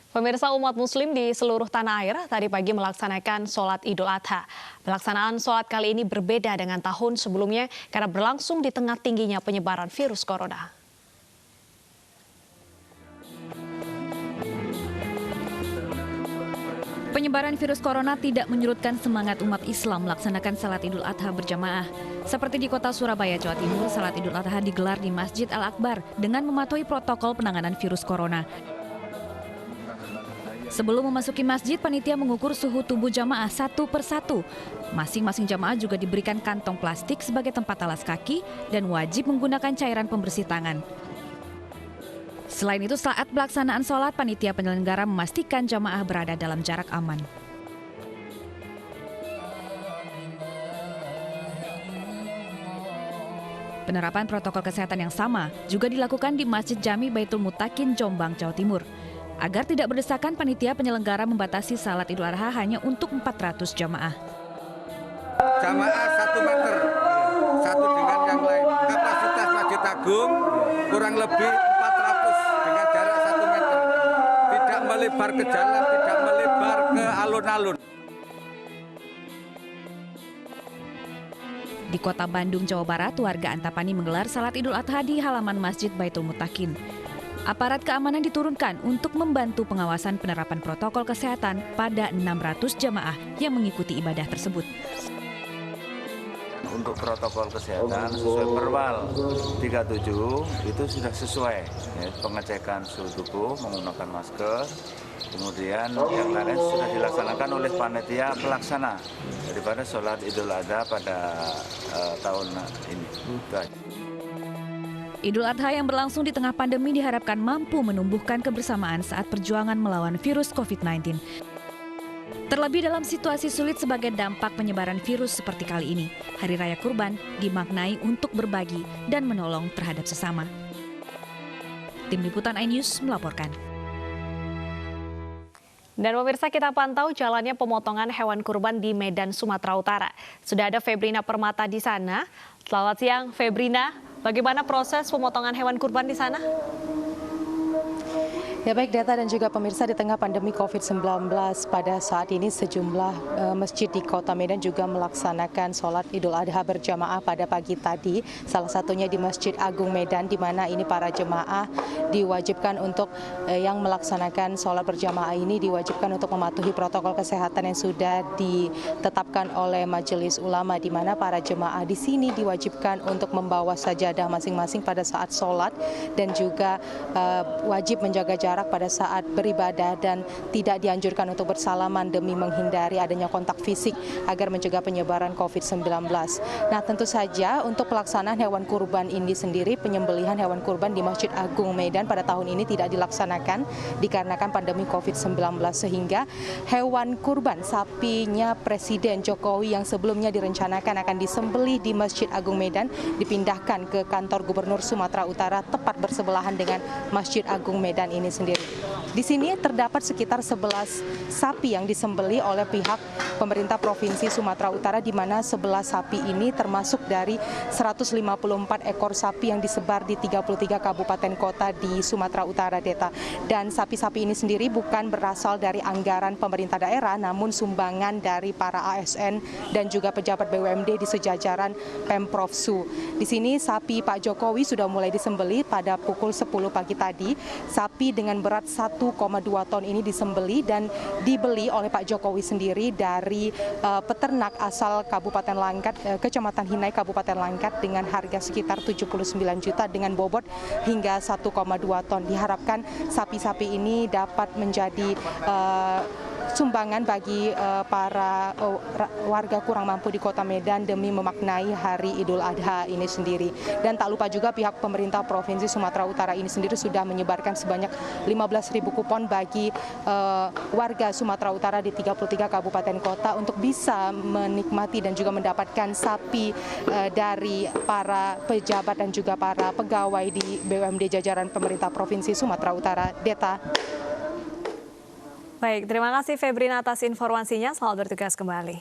Pemirsa umat muslim di seluruh tanah air tadi pagi melaksanakan sholat Idul Adha. Pelaksanaan sholat kali ini berbeda dengan tahun sebelumnya karena berlangsung di tengah tingginya penyebaran virus corona. Penyebaran virus corona tidak menyurutkan semangat umat Islam melaksanakan salat Idul Adha berjamaah. Seperti di kota Surabaya, Jawa Timur, salat Idul Adha digelar di Masjid Al-Akbar dengan mematuhi protokol penanganan virus corona. Sebelum memasuki masjid, panitia mengukur suhu tubuh jamaah satu persatu. Masing-masing jamaah juga diberikan kantong plastik sebagai tempat alas kaki dan wajib menggunakan cairan pembersih tangan. Selain itu, saat pelaksanaan sholat, panitia penyelenggara memastikan jamaah berada dalam jarak aman. Penerapan protokol kesehatan yang sama juga dilakukan di Masjid Jami Baitul Mutakin, Jombang, Jawa Timur. Agar tidak berdesakan, panitia penyelenggara membatasi salat Idul Adha hanya untuk 400 jamaah. Jamaah 1 meter, satu dengan yang lain. Kapasitas Masjid Agung kurang lebih 400 dengan jarak 1 meter. Tidak melebar ke jalan, tidak melebar ke alun-alun. Di kota Bandung, Jawa Barat, warga Antapani menggelar salat Idul Adha di halaman Masjid Baitul Mutakin. Aparat keamanan diturunkan untuk membantu pengawasan penerapan protokol kesehatan pada 600 jamaah yang mengikuti ibadah tersebut. Untuk protokol kesehatan sesuai Perwal 37 itu sudah sesuai, ya, pengecekan suhu tubuh, menggunakan masker, kemudian yang lain sudah dilaksanakan oleh panitia pelaksana daripada sholat Idul Adha pada tahun ini. Idul Adha yang berlangsung di tengah pandemi diharapkan mampu menumbuhkan kebersamaan saat perjuangan melawan virus COVID-19. Terlebih dalam situasi sulit sebagai dampak penyebaran virus seperti kali ini, Hari Raya Kurban dimaknai untuk berbagi dan menolong terhadap sesama. Tim Liputan iNews melaporkan. Dan pemirsa, kita pantau jalannya pemotongan hewan kurban di Medan, Sumatera Utara. Sudah ada Febrina Permata di sana. Selamat siang, Febrina. Bagaimana proses pemotongan hewan kurban di sana? Ya baik, Data dan juga pemirsa, di tengah pandemi COVID-19 pada saat ini sejumlah masjid di Kota Medan juga melaksanakan sholat Idul Adha berjamaah pada pagi tadi. Salah satunya di Masjid Agung Medan, di mana ini para jemaah diwajibkan untuk yang melaksanakan sholat berjamaah ini diwajibkan untuk mematuhi protokol kesehatan yang sudah ditetapkan oleh Majelis Ulama, di mana para jemaah di sini diwajibkan untuk membawa sajadah masing-masing pada saat sholat dan juga wajib menjaga jarak pada saat beribadah dan tidak dianjurkan untuk bersalaman demi menghindari adanya kontak fisik agar mencegah penyebaran COVID-19. Nah, tentu saja untuk pelaksanaan hewan kurban ini sendiri, penyembelihan hewan kurban di Masjid Agung Medan pada tahun ini tidak dilaksanakan dikarenakan pandemi COVID-19, sehingga hewan kurban sapinya Presiden Jokowi yang sebelumnya direncanakan akan disembelih di Masjid Agung Medan dipindahkan ke kantor Gubernur Sumatera Utara tepat bersebelahan dengan Masjid Agung Medan ini sendiri. Di sini terdapat sekitar 11 sapi yang disembelih oleh pihak pemerintah Provinsi Sumatera Utara, di mana 11 sapi ini termasuk dari 154 ekor sapi yang disebar di 33 kabupaten kota di Sumatera Utara, Deta. Dan sapi-sapi ini sendiri bukan berasal dari anggaran pemerintah daerah, namun sumbangan dari para ASN dan juga pejabat BUMD di sejajaran Pemprov Su. Di sini sapi Pak Jokowi sudah mulai disembelih pada pukul 10 pagi tadi. Sapi dengan berat 1,2 ton ini disembelih dan dibeli oleh Pak Jokowi sendiri dari peternak asal Kabupaten Langkat, Kecamatan Hinai, Kabupaten Langkat, dengan harga sekitar 79 juta dengan bobot hingga 1,2 ton. Diharapkan sapi-sapi ini dapat menjadi sumbangan bagi para warga kurang mampu di Kota Medan demi memaknai Hari Idul Adha ini sendiri. Dan tak lupa juga pihak pemerintah Provinsi Sumatera Utara ini sendiri sudah menyebarkan sebanyak 15.000 kupon bagi warga Sumatera Utara di 33 kabupaten kota untuk bisa menikmati dan juga mendapatkan sapi dari para pejabat dan juga para pegawai di BUMD jajaran pemerintah Provinsi Sumatera Utara. Deta. Baik, terima kasih Febrina atas informasinya. Selamat bertugas kembali.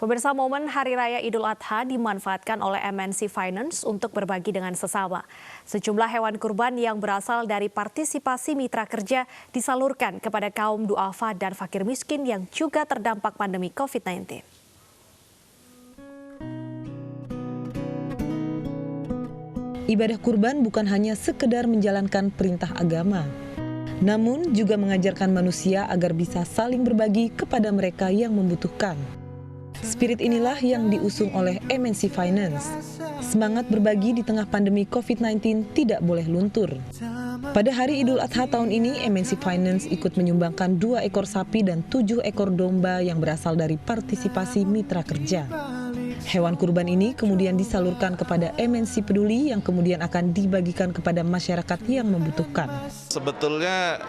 Pemirsa, momen Hari Raya Idul Adha dimanfaatkan oleh MNC Finance untuk berbagi dengan sesama. Sejumlah hewan kurban yang berasal dari partisipasi mitra kerja disalurkan kepada kaum duafa dan fakir miskin yang juga terdampak pandemi COVID-19. Ibadah kurban bukan hanya sekedar menjalankan perintah agama, namun juga mengajarkan manusia agar bisa saling berbagi kepada mereka yang membutuhkan. Spirit inilah yang diusung oleh MNC Finance. Semangat berbagi di tengah pandemi COVID-19 tidak boleh luntur. Pada hari Idul Adha tahun ini, MNC Finance ikut menyumbangkan 2 ekor sapi dan 7 ekor domba yang berasal dari partisipasi mitra kerja. Hewan kurban ini kemudian disalurkan kepada MNC Peduli yang kemudian akan dibagikan kepada masyarakat yang membutuhkan. Sebetulnya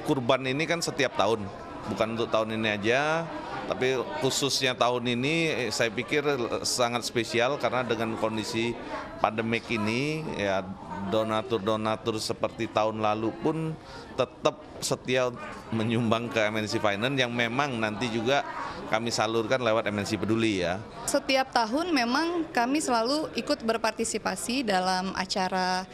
kurban ini kan setiap tahun, bukan untuk tahun ini aja. Tapi khususnya tahun ini saya pikir sangat spesial karena dengan kondisi pandemik ini ya donatur-donatur seperti tahun lalu pun tetap setia menyumbang ke MNC Finance yang memang nanti juga kami salurkan lewat MNC Peduli ya. Setiap tahun memang kami selalu ikut berpartisipasi dalam acara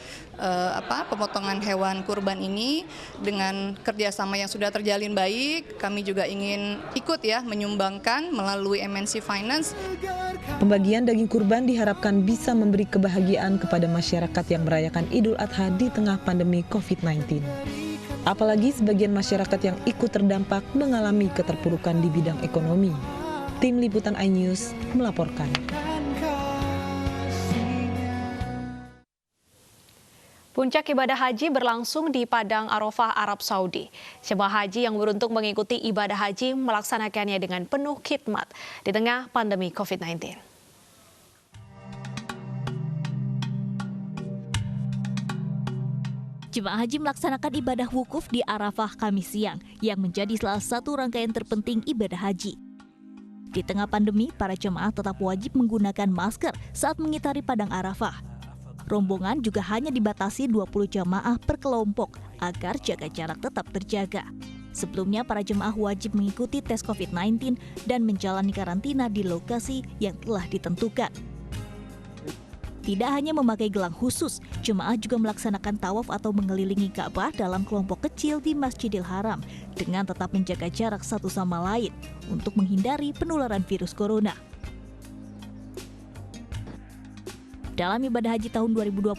pemotongan hewan kurban ini dengan kerjasama yang sudah terjalin baik. Kami juga ingin ikut ya menyumbangkan melalui MNC Finance. Pembagian daging kurban diharapkan bisa memberi kebahagiaan kepada masyarakat yang merayakan Idul Adha di tengah pandemi COVID-19. Apalagi sebagian masyarakat yang ikut terdampak mengalami keterpurukan di bidang ekonomi. Tim Liputan iNews melaporkan. Puncak ibadah haji berlangsung di Padang Arafah, Arab Saudi. Jemaah haji yang beruntung mengikuti ibadah haji melaksanakannya dengan penuh khidmat di tengah pandemi COVID-19. Jemaah haji melaksanakan ibadah wukuf di Arafah Kamis siang yang menjadi salah satu rangkaian terpenting ibadah haji. Di tengah pandemi, para jemaah tetap wajib menggunakan masker saat mengitari Padang Arafah. Rombongan juga hanya dibatasi 20 jemaah per kelompok agar jaga jarak tetap terjaga. Sebelumnya, para jemaah wajib mengikuti tes COVID-19 dan menjalani karantina di lokasi yang telah ditentukan. Tidak hanya memakai gelang khusus, jemaah juga melaksanakan tawaf atau mengelilingi Ka'bah dalam kelompok kecil di Masjidil Haram dengan tetap menjaga jarak satu sama lain untuk menghindari penularan virus corona. Dalam ibadah haji tahun 2020,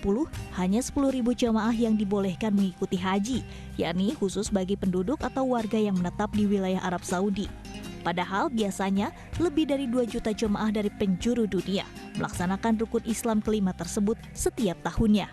hanya 10.000 jemaah yang dibolehkan mengikuti haji, yakni khusus bagi penduduk atau warga yang menetap di wilayah Arab Saudi. Padahal biasanya lebih dari 2 juta jemaah dari penjuru dunia melaksanakan rukun Islam kelima tersebut setiap tahunnya.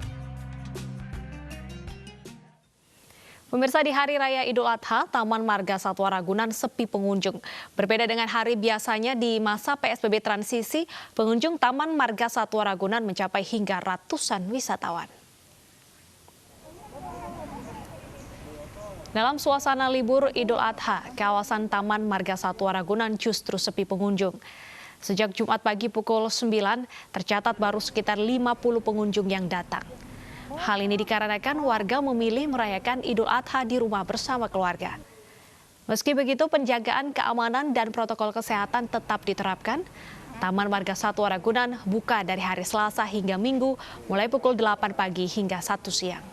Pemirsa, di Hari Raya Idul Adha, Taman Marga Satwa Ragunan sepi pengunjung. Berbeda dengan hari biasanya di masa PSBB transisi, pengunjung Taman Marga Satwa Ragunan mencapai hingga ratusan wisatawan. Dalam suasana libur Idul Adha, kawasan Taman Marga Satwa Ragunan justru sepi pengunjung. Sejak Jumat pagi pukul 9, tercatat baru sekitar 50 pengunjung yang datang. Hal ini dikarenakan warga memilih merayakan Idul Adha di rumah bersama keluarga. Meski begitu, penjagaan keamanan dan protokol kesehatan tetap diterapkan. Taman Marga Satwa Ragunan buka dari hari Selasa hingga Minggu, mulai pukul 8 pagi hingga 1 siang.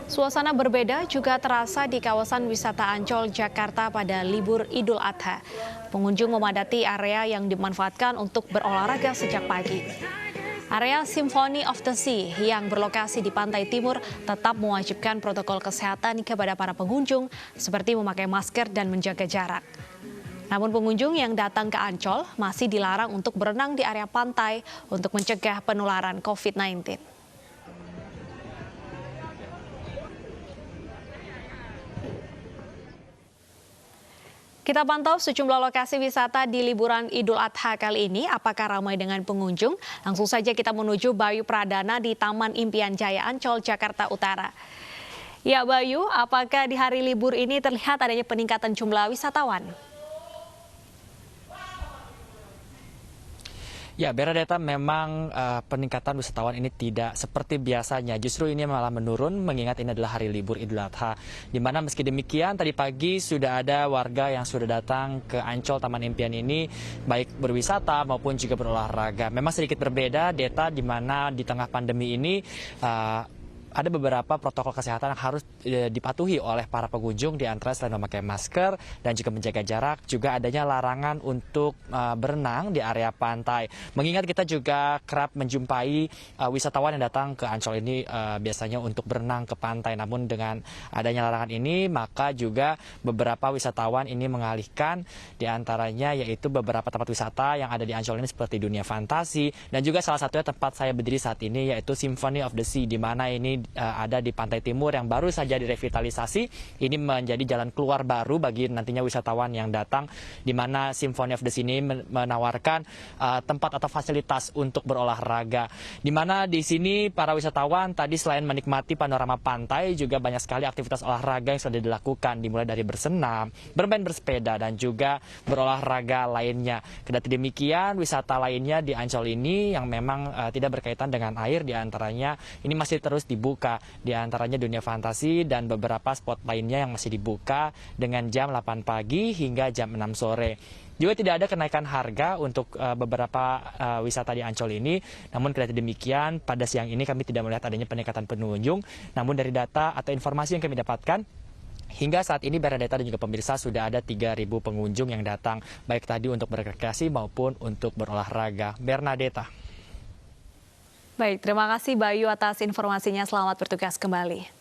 Suasana berbeda juga terasa di kawasan wisata Ancol, Jakarta pada libur Idul Adha. Pengunjung memadati area yang dimanfaatkan untuk berolahraga sejak pagi. Area Symphony of the Sea yang berlokasi di pantai timur tetap mewajibkan protokol kesehatan kepada para pengunjung seperti memakai masker dan menjaga jarak. Namun pengunjung yang datang ke Ancol masih dilarang untuk berenang di area pantai untuk mencegah penularan COVID-19. Kita pantau sejumlah lokasi wisata di liburan Idul Adha kali ini. Apakah ramai dengan pengunjung? Langsung saja kita menuju Bayu Pradana di Taman Impian Jaya Ancol, Jakarta Utara. Ya Bayu, apakah di hari libur ini terlihat adanya peningkatan jumlah wisatawan? Ya, Bernadetta, memang peningkatan wisatawan ini tidak seperti biasanya. Justru ini malah menurun mengingat ini adalah hari libur Idul Adha. Di mana meski demikian tadi pagi sudah ada warga yang sudah datang ke Ancol Taman Impian ini baik berwisata maupun juga berolahraga. Memang sedikit berbeda, Deta, di mana di tengah pandemi ini ada beberapa protokol kesehatan yang harus dipatuhi oleh para pengunjung, di antara selain memakai masker dan juga menjaga jarak, juga adanya larangan untuk berenang di area pantai. Mengingat kita juga kerap menjumpai wisatawan yang datang ke Ancol ini biasanya untuk berenang ke pantai, namun dengan adanya larangan ini maka juga beberapa wisatawan ini mengalihkan, di antaranya yaitu beberapa tempat wisata yang ada di Ancol ini seperti Dunia Fantasi, dan juga salah satunya tempat saya berdiri saat ini yaitu Symphony of the Sea, di mana ini ada di Pantai Timur yang baru saja direvitalisasi. Ini menjadi jalan keluar baru bagi nantinya wisatawan yang datang, di mana Symphony of the Sea ini menawarkan tempat atau fasilitas untuk berolahraga. Di mana di sini para wisatawan tadi selain menikmati panorama pantai, juga banyak sekali aktivitas olahraga yang sudah dilakukan, dimulai dari bersenam, bermain bersepeda, dan juga berolahraga lainnya. Kendati demikian, wisata lainnya di Ancol ini yang memang tidak berkaitan dengan air, di antaranya ini masih terus dibuka, di antaranya Dunia Fantasi dan beberapa spot lainnya yang masih dibuka dengan jam 8 pagi hingga jam 6 sore. Juga tidak ada kenaikan harga untuk beberapa wisata di Ancol ini. Namun kendati demikian, pada siang ini kami tidak melihat adanya peningkatan pengunjung. Namun dari data atau informasi yang kami dapatkan, hingga saat ini Bernadetta dan juga pemirsa sudah ada 3.000 pengunjung yang datang, baik tadi untuk berrekreasi maupun untuk berolahraga. Bernadetta. Baik, terima kasih Bayu atas informasinya. Selamat bertugas kembali.